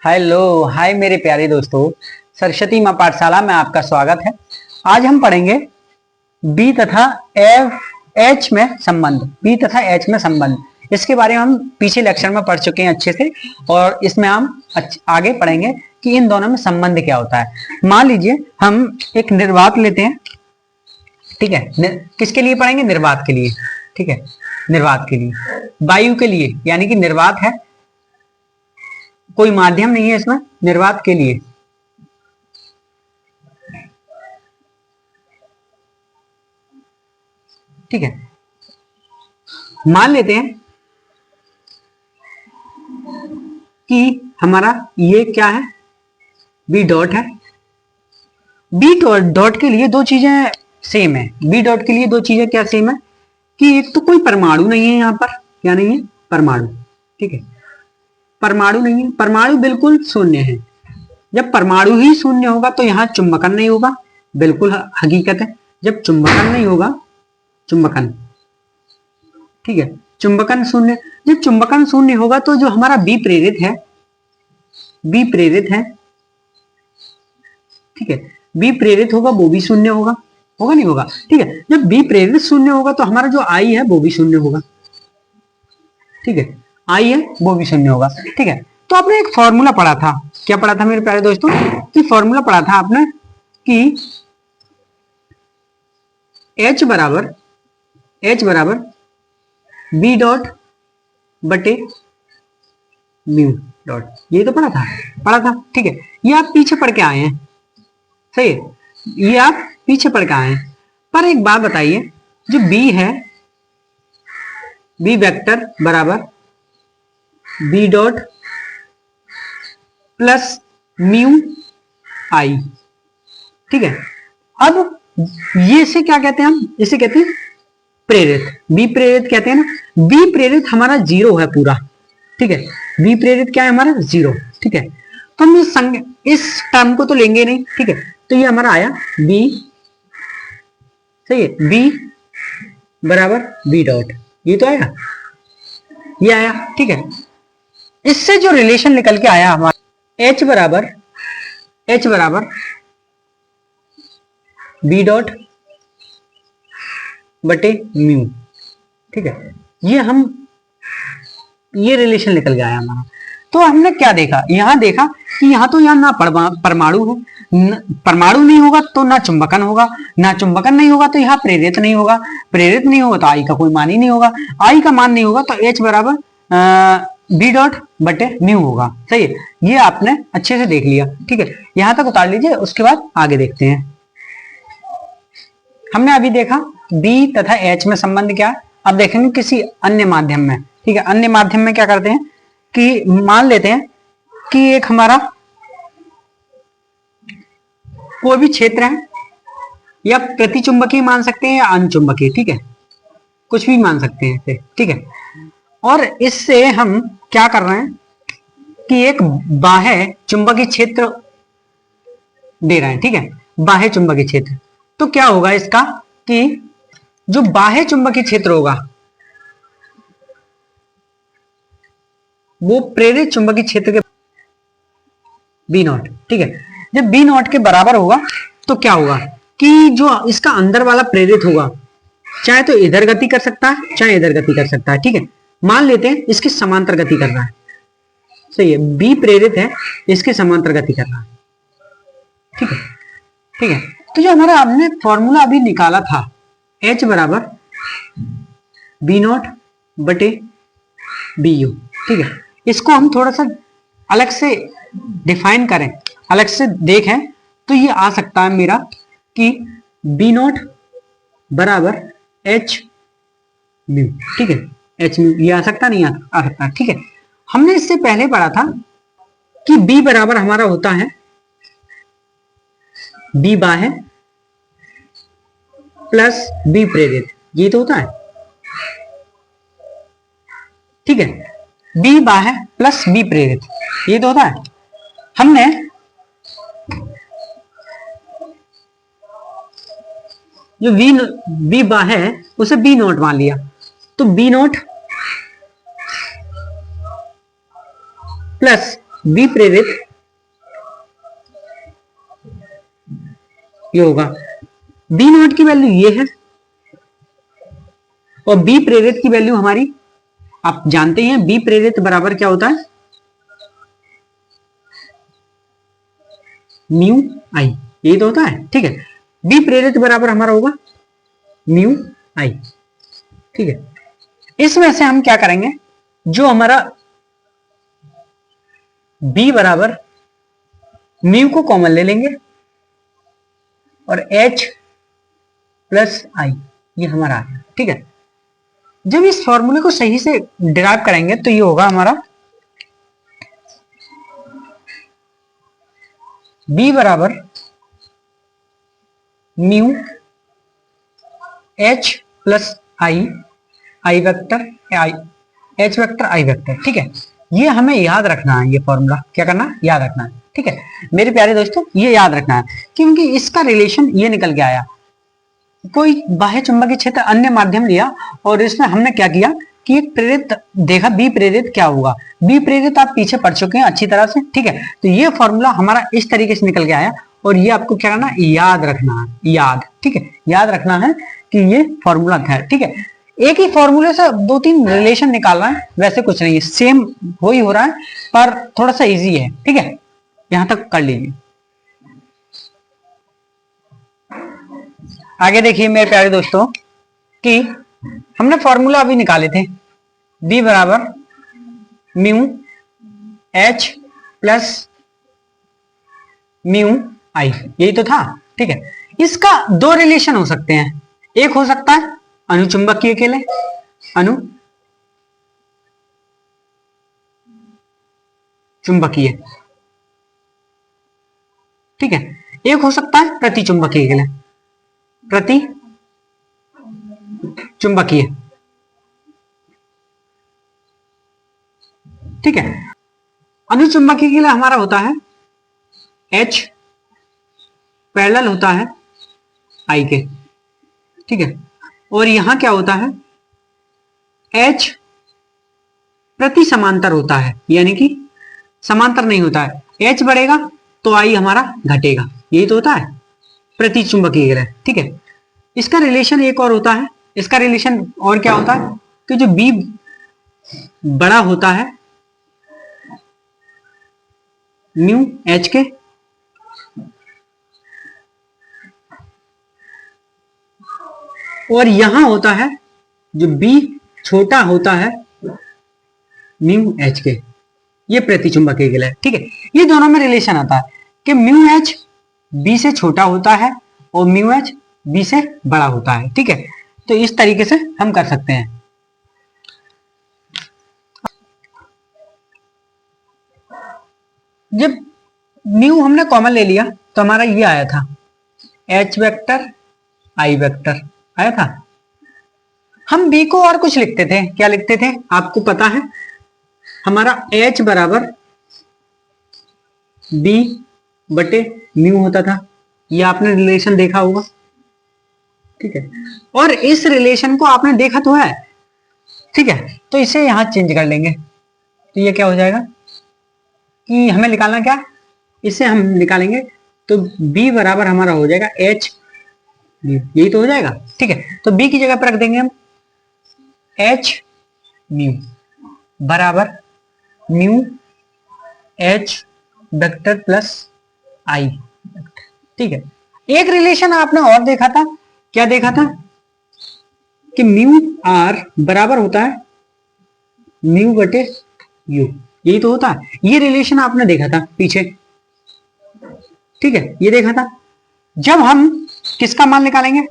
Hello hi मेरे प्यारे दोस्तों, सरस्वती माँ पाठशाला में आपका स्वागत है। आज हम पढ़ेंगे बी तथा एच में संबंध। बी तथा एच में संबंध, इसके बारे में हम पीछे लेक्चर में पढ़ चुके हैं अच्छे से, और इसमें हम आगे पढ़ेंगे कि इन दोनों में संबंध क्या होता है। मान लीजिए हम एक निर्वात लेते हैं, ठीक है। किसके लिए पढ़ेंगे? निर्वात के लिए, ठीक है। निर्वात के लिए, वायु के लिए, यानी कि निर्वात है, कोई माध्यम नहीं है इसमें, निर्वात के लिए। ठीक है, मान लेते हैं कि हमारा ये क्या है, बी डॉट है। बी डॉट के लिए दो चीजें सेम है। बी डॉट के लिए दो चीजें क्या सेम है कि एक तो कोई परमाणु नहीं है यहाँ पर, क्या नहीं है? परमाणु, ठीक है। परमाणु नहीं है, परमाणु बिल्कुल शून्य है। जब परमाणु ही शून्य होगा तो यहाँ चुंबकन नहीं होगा, बिल्कुल हकीकत है। जब चुंबकन नहीं होगा, चुंबकन, ठीक है, चुंबकन शून्य। जब चुंबकन शून्य होगा तो जो हमारा बी प्रेरित है, बी प्रेरित है, ठीक है, बी प्रेरित होगा वो भी शून्य होगा, होगा नहीं होगा? ठीक है, जब बी प्रेरित शून्य होगा तो हमारा जो आई है वो भी शून्य होगा, ठीक है, आई है वो भी शून्य होगा, ठीक है। तो आपने एक फॉर्मूला पढ़ा था, क्या पढ़ा था मेरे प्यारे दोस्तों? कि फॉर्मूला पढ़ा था आपने कि H बराबर बी डॉट बटे म्यू डॉट, ये तो पढ़ा था, ठीक है। ये आप पीछे पढ़ के आए हैं, सही है, ये आप पीछे पढ़ के आए हैं। पर एक बात बताइए, जो B है, बी वेक्टर बराबर बी डॉट प्लस म्यू आई, ठीक है। अब ये से क्या कहते हैं हम? इसे कहते हैं प्रेरित, बी प्रेरित कहते हैं ना। बी प्रेरित हमारा जीरो है पूरा, ठीक है। बी प्रेरित क्या है हमारा? जीरो, ठीक है। तो हम इस टर्म को तो लेंगे नहीं, ठीक है। तो ये हमारा आया बी, सही है, बी बराबर बी डॉट, ये तो आया, ये आया, ठीक है। इससे जो रिलेशन निकल के आया हमारा H बराबर बी डॉट बटे म्यू, ठीक है। ये रिलेशन निकल गया हमारा। तो हमने क्या देखा? यहां देखा कि यहां तो यहां ना परमाणु है, परमाणु नहीं होगा तो ना चुंबकन होगा, ना चुंबकन नहीं होगा तो यहाँ प्रेरित नहीं होगा, प्रेरित नहीं होगा तो आई का कोई मान ही नहीं होगा, आई का मान नहीं होगा तो H बराबर बी डॉट बटे म्यू होगा, सही है। ये आपने अच्छे से देख लिया, ठीक है। यहां तक उतार लीजिए, उसके बाद आगे देखते हैं। हमने अभी देखा बी तथा एच में संबंध क्या है। अब देखेंगे किसी अन्य माध्यम में, ठीक है। अन्य माध्यम में क्या करते हैं कि मान लेते हैं कि एक हमारा कोई भी क्षेत्र है, या प्रतिचुंबकीय मान सकते हैं या अनचुंबकीय, ठीक है, कुछ भी मान सकते हैं इसे, ठीक है। और इससे हम क्या कर रहे हैं कि एक बाह्य चुंबकीय क्षेत्र दे रहे हैं, ठीक है, बाह्य चुंबकीय क्षेत्र। तो क्या होगा इसका कि जो बाह्य चुंबकीय क्षेत्र होगा वो प्रेरित चुंबकीय क्षेत्र के बी नॉट, ठीक है। जब बी नॉट के बराबर होगा तो क्या होगा कि जो इसका अंदर वाला प्रेरित होगा, चाहे तो इधर गति कर सकता है चाहे इधर गति कर सकता है, ठीक है। मान लेते हैं इसकी समांतर गति कर रहा है, सही है, बी प्रेरित है, इसके समांतर गति कर रहा है, ठीक है, ठीक है। तो जो हमारा आपने फॉर्मूला अभी निकाला था, H बराबर बी नॉट बटे बी यू, ठीक है, इसको हम थोड़ा सा अलग से डिफाइन करें, अलग से देखें तो ये आ सकता है मेरा कि बी नॉट बराबर एच म्यू, ठीक है, एच म्यू, ये आ सकता नहीं? आ सकता, ठीक है। हमने इससे पहले पढ़ा था कि बी बराबर हमारा होता है बी बाह्य प्लस बी प्रेरित, ये तो होता है, ठीक है, बी बाह्य प्लस बी प्रेरित, ये तो होता है। हमने जो बी बाह्य है उसे बी नॉट मान लिया, तो बी नॉट प्लस बी प्रेरित ये होगा, बी नॉट की वैल्यू ये है और बी प्रेरित की वैल्यू हमारी आप जानते हैं, बी प्रेरित बराबर क्या होता है, म्यू आई, यही तो होता है। ठीक है, बी प्रेरित बराबर हमारा होगा म्यू आई। ठीक है, इसमें से हम क्या करेंगे, जो हमारा बी बराबर म्यू को कॉमन ले लेंगे और एच प्लस आई ये हमारा आ गया। ठीक है, जब इस फॉर्मूले को सही से डिराइव करेंगे तो ये होगा हमारा बी बराबर म्यू एच प्लस आई, आई वेक्टर आई, एच वेक्टर आई वेक्टर। ठीक है, ये हमें याद रखना है, ये फॉर्मूला क्या करना है, याद रखना है। ठीक है मेरे प्यारे दोस्तों, ये याद रखना है क्योंकि इसका रिलेशन ये निकल के आया, कोई बाह्य चुंबकीय क्षेत्र अन्य माध्यम लिया और इसमें हमने क्या किया कि एक प्रेरित देखा, बी प्रेरित क्या होगा, बी प्रेरित आप पीछे पढ़ चुके हैं अच्छी तरह से। ठीक है, तो ये फॉर्मूला हमारा इस तरीके से निकल के आया और ये आपको क्या करना है, याद रखना है, याद। ठीक है, याद रखना है कि ये फॉर्मूला था। ठीक है, एक ही फॉर्मूले से दो तीन रिलेशन निकालना है, वैसे कुछ नहीं है, सेम हो ही हो रहा है पर थोड़ा सा इजी है। ठीक है, यहां तक कर लीजिए। आगे देखिए मेरे प्यारे दोस्तों कि हमने फॉर्मूला अभी निकाले थे, बी बराबर म्यू एच प्लस म्यू आई, यही तो था। ठीक है, इसका दो रिलेशन हो सकते हैं, एक हो सकता है अनुचुंबकीय के लिए, अनु चुंबकीय। ठीक है, एक हो सकता है प्रति चुंबकीय के लिए, प्रति चुंबकीय। ठीक है, अनुचुंबकीय के लिए हमारा होता है H पैरेलल होता है I के। ठीक है, और यहां क्या होता है, H प्रति समांतर होता है, यानी कि समांतर नहीं होता है, H बढ़ेगा तो I हमारा घटेगा, यही तो होता है प्रति चुंबकीय के लिए। ठीक है, इसका रिलेशन एक और होता है, इसका रिलेशन और क्या होता है कि जो B बड़ा होता है म्यू एच के, और यहां होता है जो बी छोटा होता है म्यू एच के, ये प्रतिचुंबकीय के लिए। ठीक है, ये दोनों में रिलेशन आता है कि म्यू एच बी से छोटा होता है और म्यू एच बी से बड़ा होता है। ठीक है, तो इस तरीके से हम कर सकते हैं। जब म्यू हमने कॉमन ले लिया तो हमारा ये आया था एच वेक्टर आई वेक्टर आया था। हम बी को और कुछ लिखते थे, क्या लिखते थे आपको पता है, हमारा एच बराबर बी बटे म्यू होता था, ये आपने रिलेशन देखा होगा। ठीक है, और इस रिलेशन को आपने देखा तो है। ठीक है, तो इसे यहां चेंज कर लेंगे तो ये क्या हो जाएगा कि हमें निकालना क्या, इसे हम निकालेंगे तो b बराबर हमारा हो जाएगा h म्यू, यही तो हो जाएगा। ठीक है, तो b की जगह पर रख देंगे हम h म्यू बराबर mu h vector plus i। ठीक है, एक रिलेशन आपने और देखा था, क्या देखा था कि म्यू r बराबर होता है म्यू बटे u, यही तो होता है, ये रिलेशन आपने देखा था पीछे। ठीक है, ये देखा था। जब हम किसका मान निकालेंगे,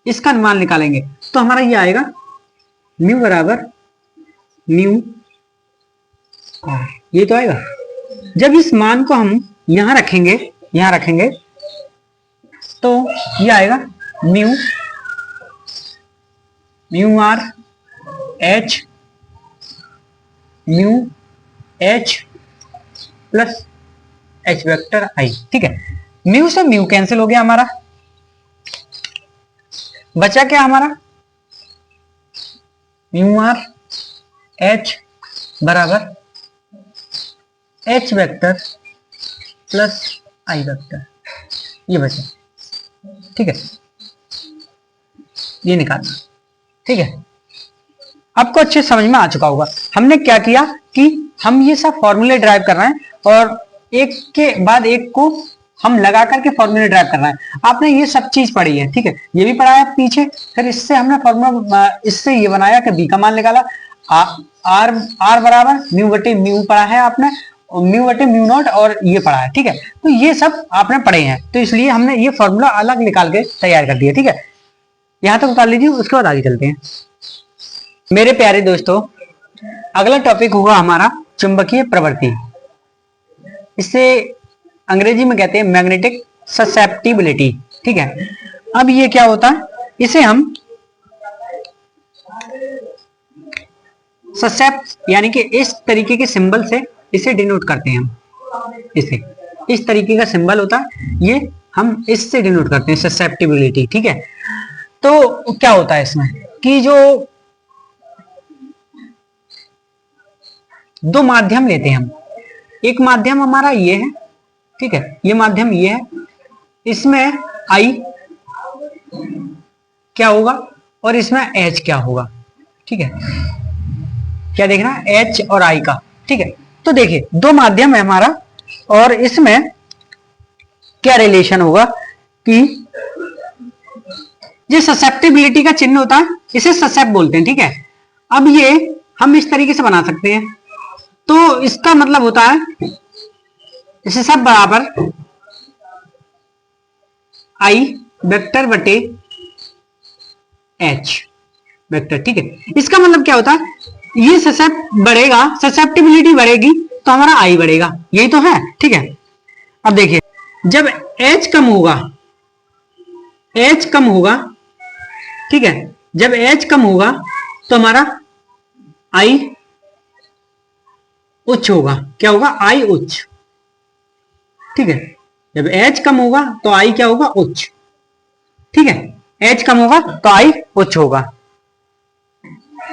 इसका मान निकालेंगे तो हमारा ये आएगा म्यू बराबर म्यू आर, ये तो आएगा। जब इस मान को हम यहां रखेंगे तो ये आएगा mu mu R H mu H plus H vector I. ठीक है, म्यू से म्यू कैंसिल हो गया हमारा, बचा क्या हमारा म्यू आर एच बराबर एच वेक्टर प्लस आई वेक्टर, ये बचे, ठीक है, ये निकालना, ठीक है। आपको अच्छे समझ में आ चुका होगा हमने क्या किया कि हम ये सब फॉर्मूले ड्राइव कर रहे हैं और एक के बाद एक को हम लगा करके फॉर्मूले ड्राइव कर रहे हैं। आपने ये सब चीज पढ़ी है, ठीक है, ये भी पढ़ा है पीछे। फिर इससे हमने फॉर्मूला, इससे ये बनाया कि बी का मान निकाला, आर आर बराबर म्यू बटे म्यू पढ़ा है आपने, म्यू बटे म्यू नॉट, और ये पढ़ा है, ठीक है। तो ये सब आपने पढ़े हैं, तो इसलिए हमने ये फॉर्मूला अलग निकाल के तैयार कर दिया, ठीक है। यहां तक उतार लीजिए, उसके बाद आगे चलते हैं। मेरे प्यारे दोस्तों, अगला टॉपिक होगा हमारा चुंबकीय प्रवृत्ति। इसे अंग्रेजी में कहते हैं मैग्नेटिक ससेप्टिबिलिटी, ठीक है। अब ये क्या होता है, इसे हम ससेप्ट यानी कि इस तरीके के सिंबल से इसे डिनोट करते हैं हम, इसे इस तरीके का सिंबल होता है, ये हम इससे डिनोट करते हैं ससेप्टिबिलिटी, ठीक है। तो क्या होता है इसमें कि जो दो माध्यम लेते हैं हम, एक माध्यम हमारा ये है, ठीक है, ये माध्यम ये है, इसमें आई क्या होगा और इसमें एच क्या होगा, ठीक है। क्या देखना, एच और आई का, ठीक है। तो देखिए दो माध्यम है हमारा और इसमें क्या रिलेशन होगा कि ये ससेप्टिबिलिटी का चिन्ह होता है, इसे ससेप्ट बोलते हैं, ठीक है। अब ये हम इस तरीके से बना सकते हैं, तो इसका मतलब होता है इसे सब बराबर आई वेक्टर बटे एच वेक्टर, ठीक है। इसका मतलब क्या होता है, ये ससेप्ट बढ़ेगा, ससेप्टिबिलिटी बढ़ेगी तो हमारा आई बढ़ेगा, यही तो है, ठीक है। अब देखिए जब एच कम होगा, एच कम होगा, ठीक है, जब एच कम होगा तो हमारा आई उच्च होगा, क्या होगा, आई उच्च, ठीक है। जब एच कम होगा तो आई क्या होगा, उच्च, ठीक है। एच कम होगा तो आई उच्च होगा।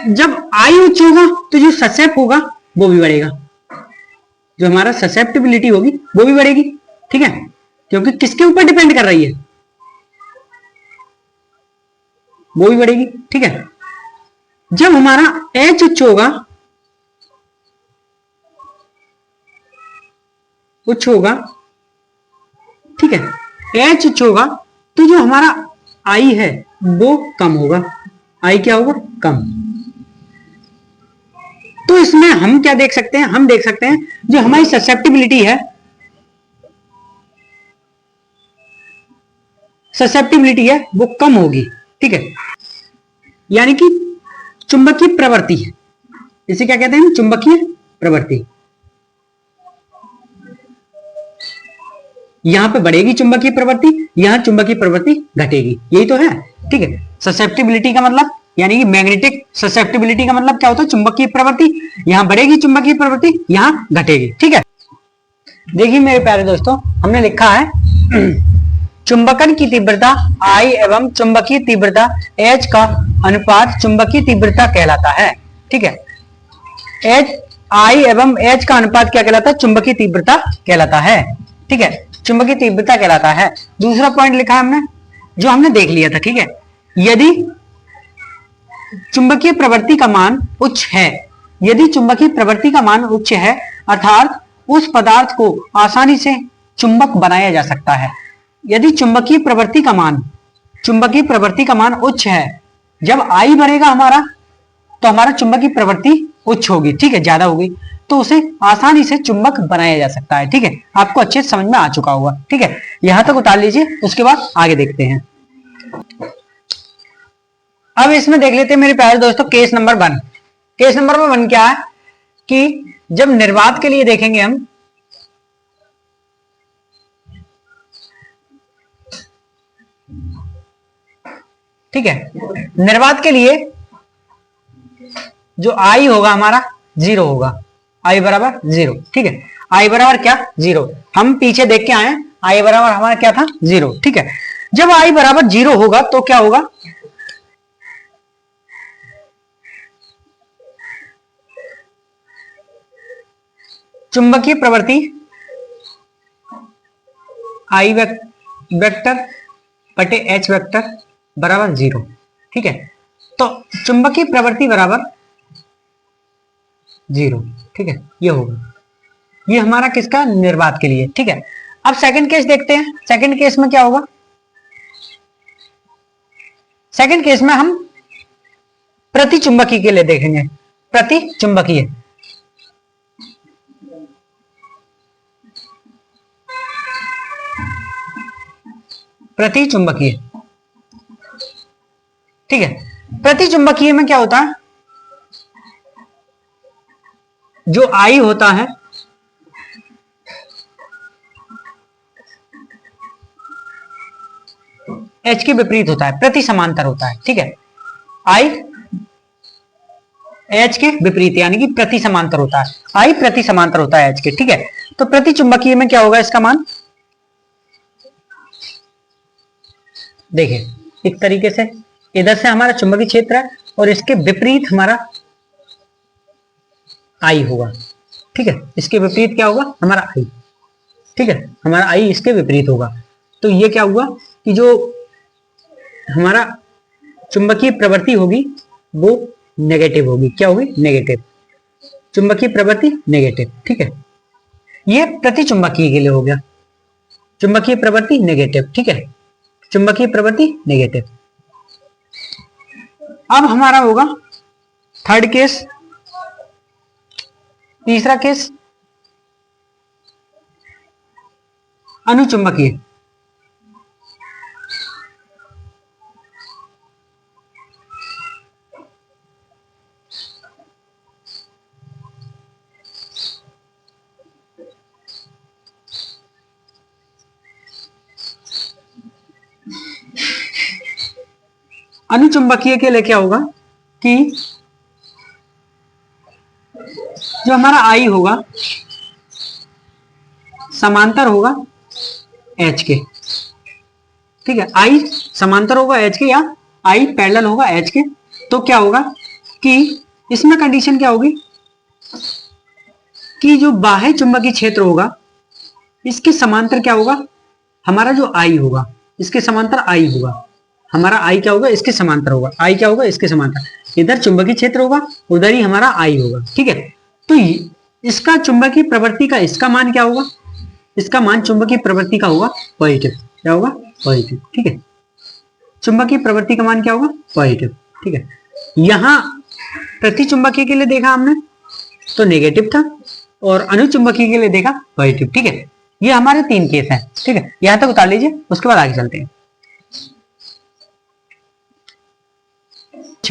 जब आई उच्च होगा तो जो ससेप्ट होगा वो भी बढ़ेगा, जो हमारा ससेप्टिबिलिटी होगी वो भी बढ़ेगी, ठीक है, क्योंकि किसके ऊपर डिपेंड कर रही है, वो भी बढ़ेगी, ठीक है। जब हमारा एच उच्च होगा, उच्च होगा, ठीक है, एच उच्च होगा तो जो हमारा आई है वो कम होगा, आई क्या होगा, कम। तो इसमें हम क्या देख सकते हैं, हम देख सकते हैं जो हमारी ससेप्टिबिलिटी है, ससेप्टिबिलिटी है वो कम होगी, ठीक है। यानी कि चुंबकीय प्रवृत्ति, इसे क्या कहते हैं, चुंबकीय प्रवृत्ति। यहां पे बढ़ेगी चुंबकीय प्रवृत्ति, यहां चुंबकीय प्रवृत्ति घटेगी, यही तो है, ठीक है। ससेप्टिबिलिटी का मतलब यानी कि मैग्नेटिक ससेप्टिबिलिटी का मतलब क्या होता है, चुंबकीय प्रवृत्ति, यहां बढ़ेगी चुंबकीय प्रवृत्ति, यहां घटेगी, ठीक है। देखिए मेरे प्यारे दोस्तों, हमने लिखा है चुंबकन की तीव्रता I एवं चुंबकीय तीव्रता H का अनुपात चुंबकीय तीव्रता कहलाता है, ठीक है। I एवं H का अनुपात क्या कहलाता है, चुंबकीय तीव्रता कहलाता है, ठीक है, चुंबकीय तीव्रता कहलाता है। दूसरा पॉइंट लिखा है हमने, जो हमने देख लिया था, ठीक है। यदि चुंबकीय प्रवृत्ति का मान उच्च है, यदि चुंबकीय प्रवृत्ति का मान उच्च है अर्थात उस पदार्थ को आसानी से चुंबक बनाया जा सकता है। यदि चुंबकीय प्रवृत्ति का मान उच्च है, जब आई बढ़ेगा हमारा तो हमारा चुंबकीय प्रवृत्ति उच्च होगी, ठीक है, ज्यादा होगी, तो उसे आसानी से चुंबक बनाया जा सकता है, ठीक है। आपको अच्छे से समझ में आ चुका होगा, ठीक है। यहां तक उतार लीजिए, उसके बाद आगे देखते हैं। अब इसमें देख लेते हैं मेरे प्यारे दोस्तों केस नंबर 1। केस नंबर 1 क्या है कि जब निर्वात के लिए देखेंगे हम, ठीक है, निर्वात के लिए जो आई होगा हमारा 0 होगा, आई बराबर 0, ठीक है। आई बराबर क्या, 0। हम पीछे देख के आए, आई बराबर हमारा क्या था, 0, ठीक है। जब आई बराबर 0 होगा तो क्या होगा, चुंबकीय प्रवृत्ति आई वेक्टर बटे एच वेक्टर बराबर 0। ठीक है, तो चुंबकीय प्रवृत्ति बराबर 0। ठीक है, ये होगा, ये हमारा किसका, निर्वात के लिए। ठीक है, अब सेकंड केस देखते हैं। सेकंड केस में क्या होगा, सेकंड केस में हम प्रति चुंबकीय के लिए देखेंगे। प्रति चुंबकीय, प्रति चुंबकीय। ठीक है, प्रति चुंबकीय में क्या होता है, जो आई होता है एच के विपरीत होता है, प्रति समांतर होता है। ठीक है, आई एच के विपरीत यानी कि प्रति समांतर होता है, आई प्रति समांतर होता है एच के। ठीक है, तो प्रति चुंबकीय में क्या होगा इसका मान, देखिए एक तरीके से इधर से हमारा चुंबकीय क्षेत्र है और इसके विपरीत हमारा आई होगा। ठीक है, इसके विपरीत क्या होगा, हमारा आई। ठीक है, हमारा आई इसके विपरीत होगा। तो ये क्या हुआ कि जो हमारा चुंबकीय प्रवृत्ति होगी वो नेगेटिव होगी। क्या होगी, नेगेटिव, चुंबकीय प्रवृत्ति नेगेटिव। ठीक है, ये प्रति चुंबकीय के लिए हो गया, चुंबकीय प्रवृत्ति नेगेटिव। ठीक है, चुंबकीय प्रवृत्ति नेगेटिव। अब हमारा होगा थर्ड केस, तीसरा केस अनुचुंबकीय। अनुचुंबकीय के लिए क्या होगा कि जो हमारा आई होगा समांतर होगा एच के। ठीक है, आई समांतर होगा एच के या आई पैरेलल होगा एच के। तो क्या होगा कि इसमें कंडीशन क्या होगी कि जो बाह्य चुंबकीय क्षेत्र होगा इसके समांतर क्या होगा, हमारा जो आई होगा इसके समांतर आई होगा, हमारा आई क्या होगा, इसके समांतर होगा। आई क्या होगा, इसके समांतर। इधर चुंबकीय क्षेत्र होगा, उधर ही हमारा आई होगा। ठीक है, तो इसका चुंबकीय प्रवृत्ति का इसका मान क्या होगा, इसका मान चुंबकीय प्रवृत्ति का होगा पॉजिटिव। क्या होगा, पॉजिटिव। ठीक है, चुंबकीय प्रवृत्ति का मान क्या होगा, पॉजिटिव। ठीक है, यहां प्रति चुंबकीय के लिए देखा हमने तो नेगेटिव था और अनुचुंबकीय के लिए देखा पॉजिटिव। ठीक है, ये हमारे 3 केस हैं। ठीक है, यहां तक उतार लीजिए, उसके बाद आगे चलते हैं।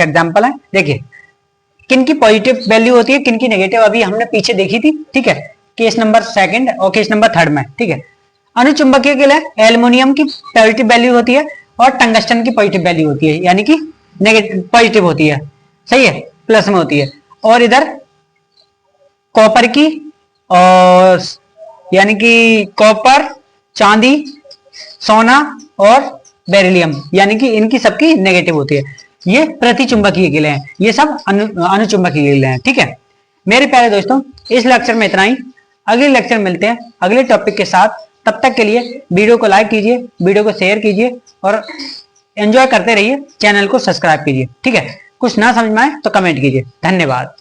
एग्जाम्पल है, देखिए किन की पॉजिटिव वैल्यू होती है, किन की नेगेटिव, अभी हमने पीछे देखी थी। ठीक है, केस नंबर 2 और केस नंबर 3 में। ठीक है, अनुचुंबकीय के लिए एल्युमिनियम की पॉजिटिव वैल्यू होती है और टंगस्टन की पॉजिटिव वैल्यू होती है, यानी कि नेगेटिव पॉजिटिव होती है। सही है, प्लस में होती है। और इधर कॉपर की, और यानी कि कॉपर, चांदी, सोना और बेरिलियम, यानी कि इनकी सबकी नेगेटिव होती है। ये प्रति चुंबकीय के लिए हैं, ये सब अनुचुंबकीय के लिए हैं। ठीक है मेरे प्यारे दोस्तों, इस लेक्चर में इतना ही। अगले लेक्चर मिलते हैं अगले टॉपिक के साथ। तब तक के लिए वीडियो को लाइक कीजिए, वीडियो को शेयर कीजिए और एंजॉय करते रहिए। चैनल को सब्सक्राइब कीजिए। ठीक है, कुछ ना समझ में आए तो कमेंट कीजिए। धन्यवाद।